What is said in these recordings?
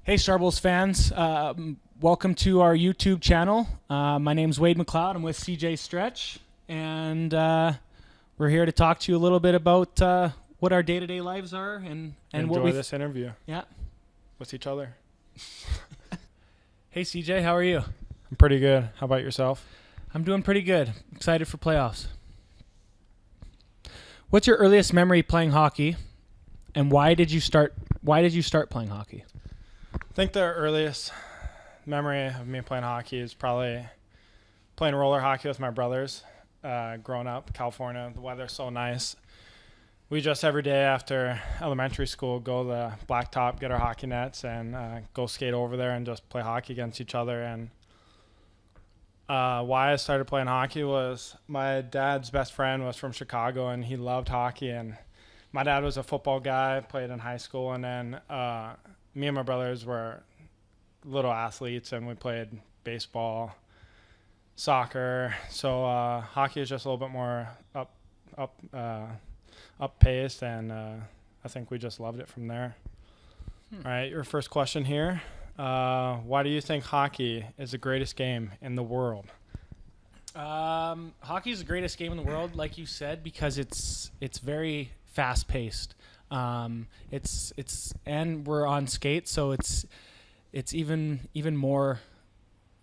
Hey, Starbulls fans. Welcome to our YouTube channel. My name's Wade McLeod. I'm with CJ Stretch, and we're here to talk to you a little bit about what our day-to-day lives are and enjoy what we this interview. Yeah. With each other. Hey, CJ, how are you? I'm pretty good. How about yourself? I'm doing pretty good. Excited for playoffs. What's your earliest memory playing hockey, and why did you start playing hockey? I think the earliest memory of me playing hockey is probably playing roller hockey with my brothers. Growing up, California, the weather's so nice. We just every day after elementary school go to the blacktop, get our hockey nets, and go skate over there and just play hockey against each other. And why I started playing hockey was my dad's best friend was from Chicago, and he loved hockey. And my dad was a football guy, played in high school, and then me and my brothers were little athletes, and we played baseball, soccer. So hockey is just a little bit more up-paced, and I think we just loved it from there. All right, your first question here. Why do you think hockey is the greatest game in the world? Hockey is the greatest game in the world, like you said, because it's very fast-paced. It's and we're on skates, so it's even more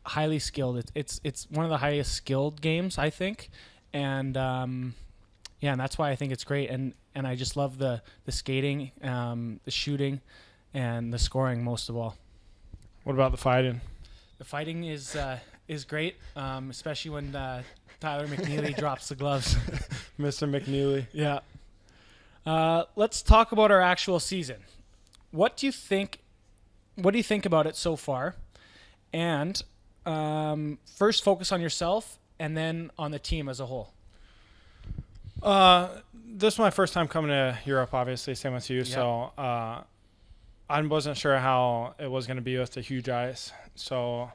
highly skilled. It's one of the highest skilled games, I think, and yeah, and that's why I think it's great. And I just love the skating, the shooting, and the scoring most of all. What about the fighting? The fighting is great, especially when Tyler McNeely drops the gloves. Mr. McNeely. Yeah. Let's talk about our actual season. What do you think about it so far? And first focus on yourself and then on the team as a whole. This is my first time coming to Europe, obviously, same with you. Yep. So I wasn't sure how it was going to be with the huge ice. So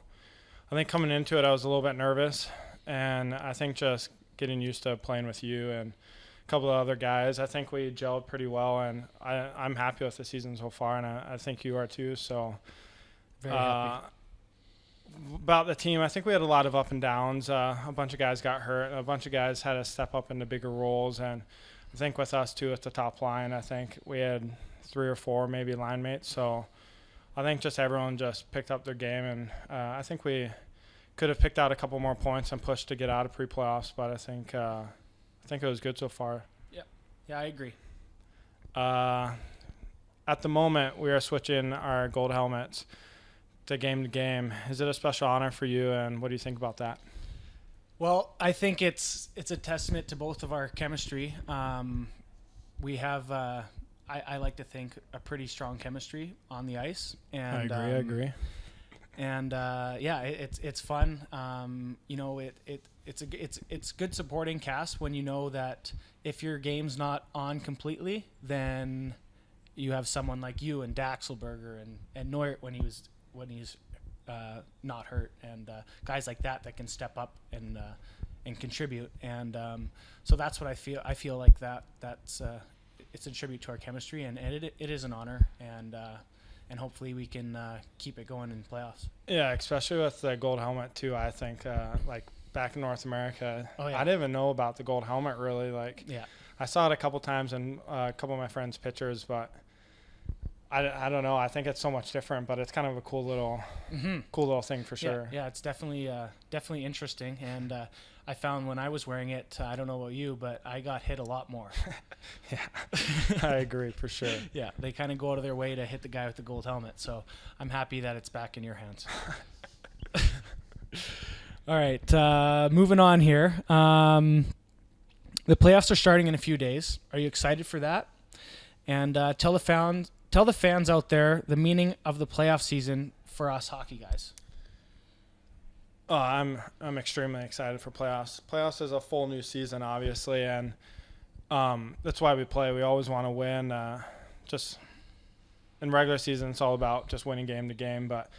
I think coming into it, I was a little bit nervous. And I think just getting used to playing with you and a couple of other guys, I think we gelled pretty well. And I'm happy with the season so far, and I think you are too. So very happy. About the team, I think we had a lot of up and downs. A bunch of guys got hurt. A bunch of guys had to step up into bigger roles. And I think with us, too, at the top line, I think we had 3 or 4 maybe line mates. So I think just everyone just picked up their game. And I think we could have picked out a couple more points and pushed to get out of pre-playoffs. But I think it was good so far. Yeah, I agree. At the moment, we are switching our gold helmets to game. Is it a special honor for you, and what do you think about that? Well, I think it's a testament to both of our chemistry. We have, I like to think, a pretty strong chemistry on the ice. And I agree. And yeah, it's fun. It's good supporting cast when you know that if your game's not on completely, then you have someone like you and Daxelberger and Neurt when he's not hurt, and guys like that can step up and contribute. And so that's what I feel. I feel like that's it's a tribute to our chemistry, and it is an honor, and hopefully we can keep it going in playoffs. Yeah, especially with the gold helmet too. I think like back in North America, oh, yeah. I didn't even know about the gold helmet really. Like, yeah, I saw it a couple times in a couple of my friends' pictures, but I don't know. I think it's so much different, but it's kind of a cool little thing for sure. Yeah, it's definitely interesting. And I found when I was wearing it, I don't know about you, but I got hit a lot more. Yeah, I agree for sure. Yeah, they kind of go out of their way to hit the guy with the gold helmet. So I'm happy that it's back in your hands. All right, moving on here. The playoffs are starting in a few days. Are you excited for that? And tell the fans out there the meaning of the playoff season for us hockey guys. Oh, I'm extremely excited for playoffs. Playoffs is a full new season, obviously, and that's why we play. We always want to win. Just in regular season, it's all about just winning game to game. But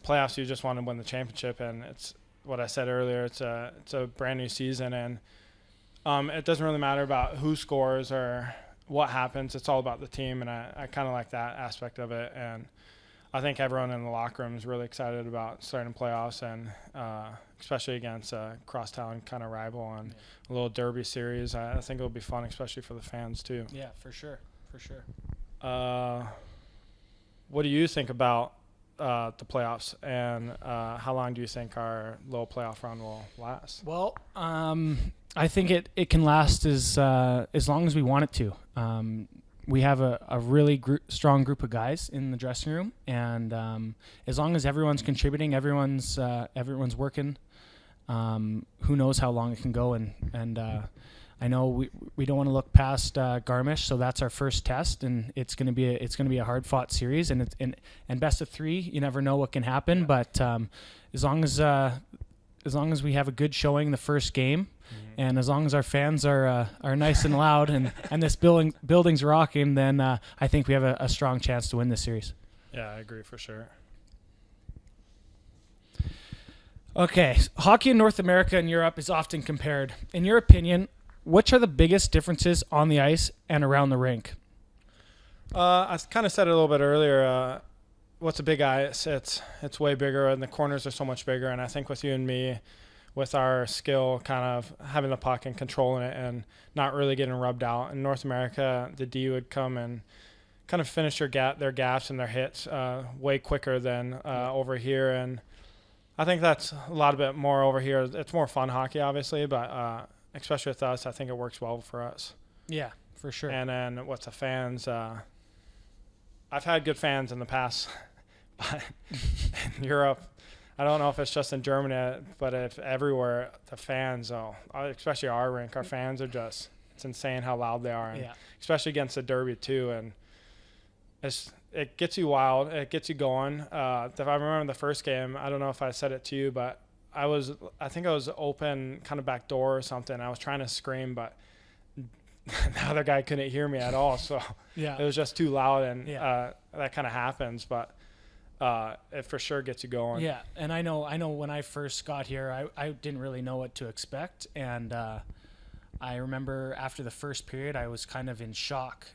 playoffs, you just want to win the championship, and it's what I said earlier. It's a brand new season, and it doesn't really matter about who scores or what happens. It's all about the team, and I kind of like that aspect of it. And I think everyone in the locker room is really excited about starting playoffs, and especially against a crosstown kind of rival and a little derby series. I think it'll be fun, especially for the fans too. Yeah, for sure. What do you think about the playoffs, and how long do you think our little playoff run will last? Well, I think it can last as long as we want it to. We have a really strong group of guys in the dressing room, and as long as everyone's contributing, everyone's working, who knows how long it can go. And I know we don't want to look past Garmisch, so that's our first test, and it's going to be a hard fought series, and best of 3, you never know what can happen. Yeah. But as long as we have a good showing the first game, and as long as our fans are nice and loud, and this building's rocking, then I think we have a strong chance to win this series. Yeah, I agree for sure. Okay, hockey in North America and Europe is often compared. In your opinion, which are the biggest differences on the ice and around the rink? I kind of said it a little bit earlier. What's a big ice? It's way bigger, and the corners are so much bigger. And I think with you and me, with our skill, kind of having the puck and controlling it and not really getting rubbed out. In North America, the D would come and kind of finish their gaps and their hits way quicker than over here. And I think that's a lot of it more over here. It's more fun hockey, obviously, but especially with us, I think it works well for us. Yeah, for sure. And then with the fans, I've had good fans in the past, but in Europe, I don't know if it's just in Germany, but if everywhere, the fans, especially our rink, our fans are just, it's insane how loud they are. And especially against the derby too. And it gets you wild. It gets you going. If I remember the first game, I don't know if I said it to you, but I think I was open kind of back door or something. I was trying to scream, but the other guy couldn't hear me at all. So it was just too loud, and that kind of happens, but it for sure gets you going. Yeah, and I know when I first got here, I didn't really know what to expect, and I remember after the first period, I was kind of in shock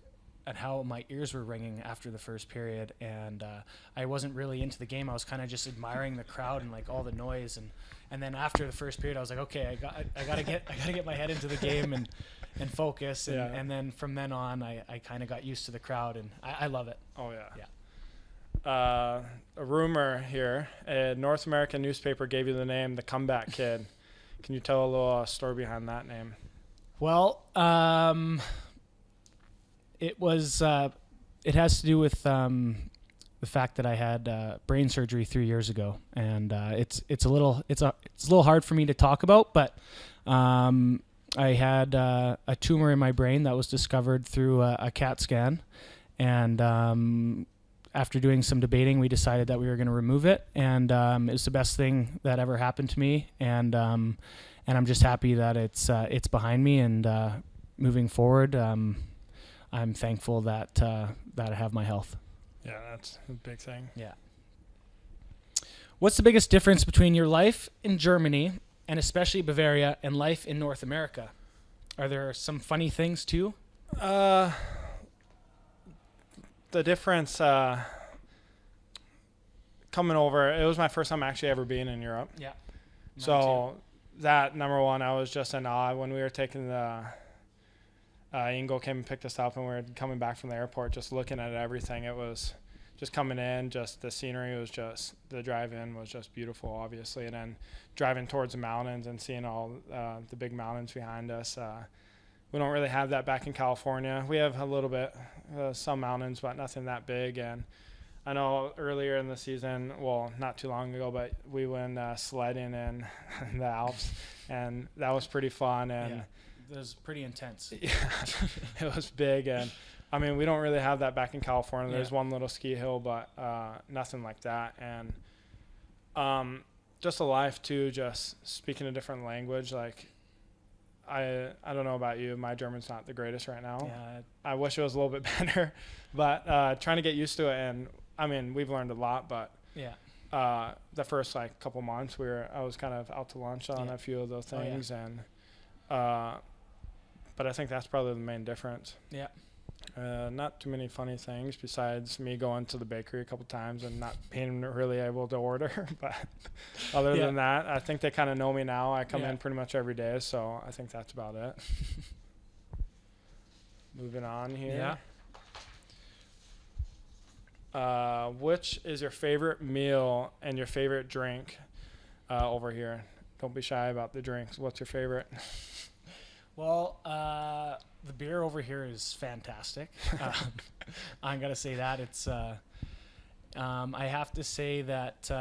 at how my ears were ringing after the first period, and I wasn't really into the game. I was kind of just admiring the crowd and like all the noise, and then after the first period, I was like, okay, I gotta get my head into the game and focus, and then from then on, I kind of got used to the crowd, and I love it. Oh yeah. A rumor here: a North American newspaper gave you the name the Comeback Kid. Can you tell a little story behind that name? Well, it has to do with the fact that I had brain surgery 3 years ago, and it's a little hard for me to talk about, but I had a tumor in my brain that was discovered through a CAT scan, and after doing some debating, we decided that we were going to remove it, and it was the best thing that ever happened to me, and I'm just happy that it's behind me, and moving forward, I'm thankful that I have my health. Yeah, that's a big thing. Yeah. What's the biggest difference between your life in Germany and especially Bavaria and life in North America? Are there some funny things too? The difference coming over, it was my first time actually ever being in Europe. Yeah. So that, number one, I was just in awe when we were taking the Ingo came and picked us up, and we were coming back from the airport, just looking at everything. It was just coming in, just the scenery was just, the drive-in was just beautiful, obviously. And then driving towards the mountains and seeing all the big mountains behind us. We don't really have that back in California. We have a little bit, some mountains, but nothing that big. And I know earlier in the season, well, not too long ago, but we went sledding in the Alps, and that was pretty fun. And it was pretty intense. Yeah, it was big. And I mean, we don't really have that back in California. There's one little ski hill, but nothing like that. And just a life too, just speaking a different language. Like, I don't know about you, my German's not the greatest right now. Yeah. I wish it was a little bit better, but trying to get used to it. And I mean, we've learned a lot, but the first like couple months I was kind of out to lunch on a few of those things. And but I think that's probably the main difference. Yeah. Not too many funny things besides me going to the bakery a couple times and not being really able to order. But other than that, I think they kind of know me now. I come in pretty much every day, so I think that's about it. Moving on here. Which is your favorite meal and your favorite drink over here? Don't be shy about the drinks. What's your favorite? Well, the beer over here is fantastic. I'm gonna say that it's. I have to say that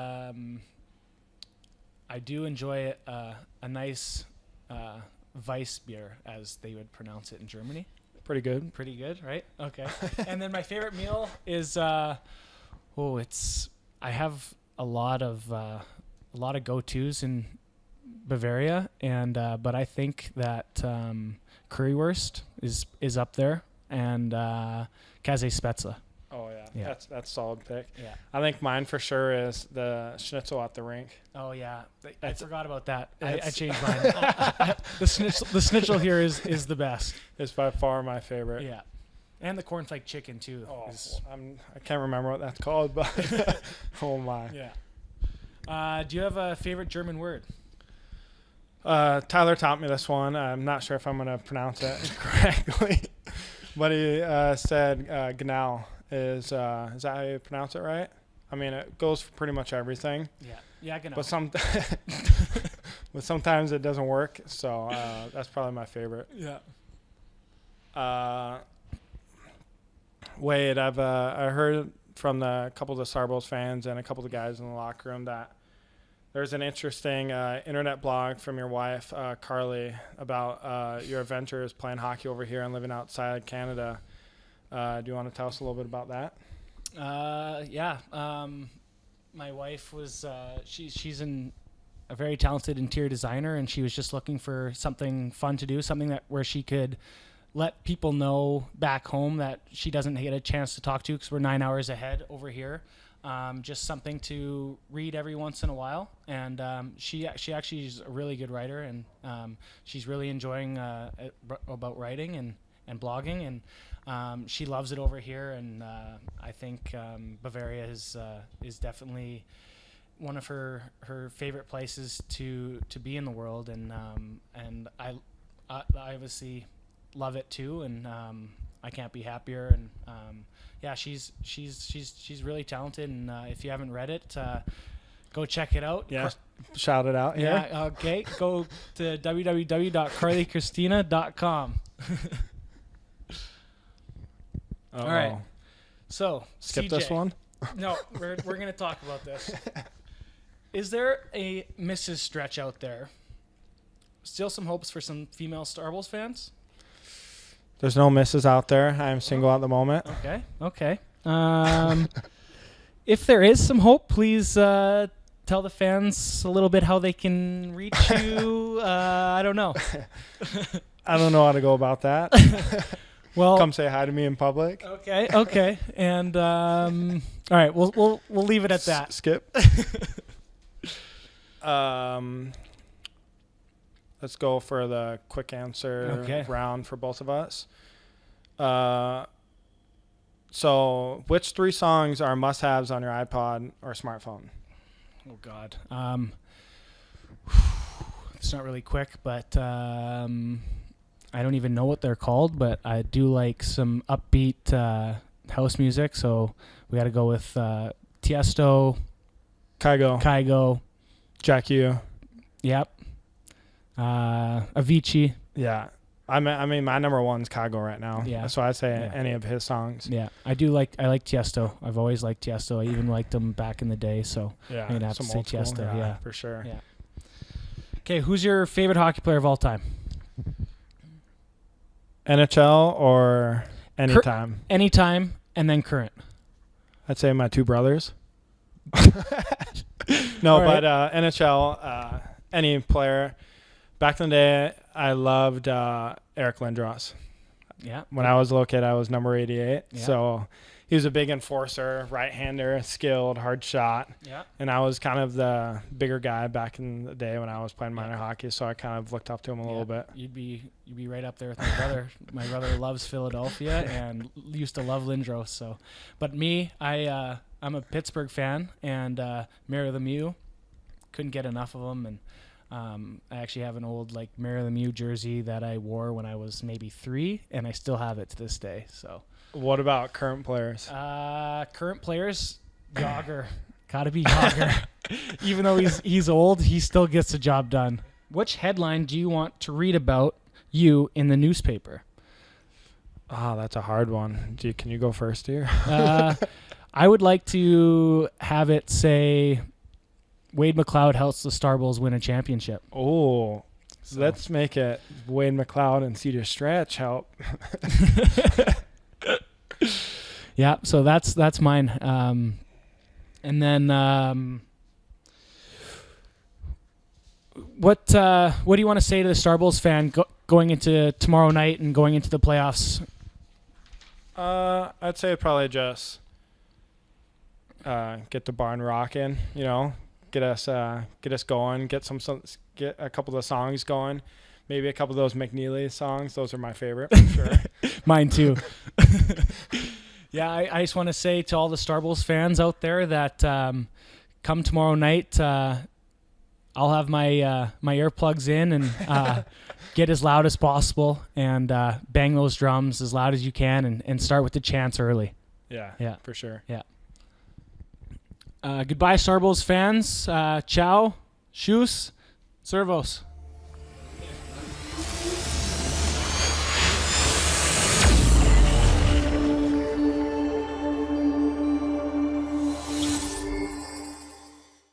I do enjoy a nice Weiss beer, as they would pronounce it in Germany. Pretty good. Pretty good, right? Okay. And then my favorite meal is it's. I have a lot of go-tos in Bavaria, and but I think that currywurst is up there, and Käse Spätzle. Oh yeah. That's a solid pick. Yeah, I think mine for sure is the schnitzel at the rink. Oh yeah, I forgot about that. I changed mine. The schnitzel here is the best. It's by far my favorite. Yeah, and the cornflake chicken too. Oh, I can't remember what that's called, but oh my. Yeah. Do you have a favorite German word? Tyler taught me this one. I'm not sure if I'm going to pronounce it correctly, but he said genau is that how you pronounce it, right? I mean, it goes for pretty much everything. Yeah, genau. But sometimes it doesn't work, so that's probably my favorite. Yeah. Wade, I heard from a couple of the Starbulls fans and a couple of the guys in the locker room that there's an interesting internet blog from your wife, Carly, about your adventures playing hockey over here and living outside Canada. Do you want to tell us a little bit about that? My wife was she's a very talented interior designer, and she was just looking for something fun to do, something where she could let people know back home that she doesn't get a chance to talk to because we're 9 hours ahead over here. Just something to read every once in a while, and she actually is a really good writer, and she's really enjoying about writing and blogging, and she loves it over here, and I think Bavaria is definitely one of her favorite places to be in the world, and I obviously love it too, and I can't be happier, and she's really talented, and if you haven't read it, go check it out. Yeah, shout it out here. Yeah, okay. Go to www.carlychristina.com. All right. So skip CJ, this one. No, we're gonna talk about this. Is there a Mrs. Stretch out there? Still some hopes for some female Starbulls fans? There's no misses out there. I am single at the moment. Okay. If there is some hope, please tell the fans a little bit how they can reach you. I don't know. I don't know how to go about that. Well, come say hi to me in public. Okay. And all right, we'll leave it at that. Skip. Let's go for the quick answer round for both of us. So which 3 songs are must-haves on your iPod or smartphone? Oh, God. It's not really quick, but I don't even know what they're called, but I do like some upbeat house music, so we got to go with Tiesto, Kygo, Jack U. Yep. Avicii. Yeah. I mean, my number one's Kygo right now. Yeah. That's why I say any of his songs. Yeah. I like Tiesto. I've always liked Tiesto. I even liked him back in the day, so yeah, I'm going to have to say Tiesto. Yeah. For sure. Yeah. Okay, who's your favorite hockey player of all time? NHL or anytime? Anytime, and then current. I'd say my 2 brothers. No, right. But NHL, any player. Back in the day, I loved Eric Lindros. Yeah. When I was a little kid, I was number 88. Yeah. So he was a big enforcer, right-hander, skilled, hard shot. Yeah. And I was kind of the bigger guy back in the day when I was playing minor hockey, so I kind of looked up to him a little bit. You'd be right up there with my brother. My brother loves Philadelphia and used to love Lindros. So, but me, I'm a Pittsburgh fan, and Mary Lemieux, couldn't get enough of them. And I actually have an old like Mary Lemieux jersey that I wore when I was maybe 3, and I still have it to this day. So. What about current players? Current players, Yager. Gotta be Yager. Even though he's old, he still gets the job done. Which headline do you want to read about you in the newspaper? That's a hard one. Can you go first here? I would like to have it say Wade McLeod helps the Starbulls win a championship. Oh, so let's make it Wade McLeod and Cedar Stretch help. Yeah, so that's mine. And then what do you want to say to the Starbulls fan going into tomorrow night and going into the playoffs? I'd say probably just get the barn rocking. Get us going. Get a couple of the songs going. Maybe a couple of those McNeely songs. Those are my favorite for sure. Mine too. Yeah, I just want to say to all the Starbulls fans out there that come tomorrow night, I'll have my my earplugs in and get as loud as possible and bang those drums as loud as you can and start with the chants early. Yeah, for sure. Yeah. Goodbye, Starbulls fans. Ciao, Shoes, Servos.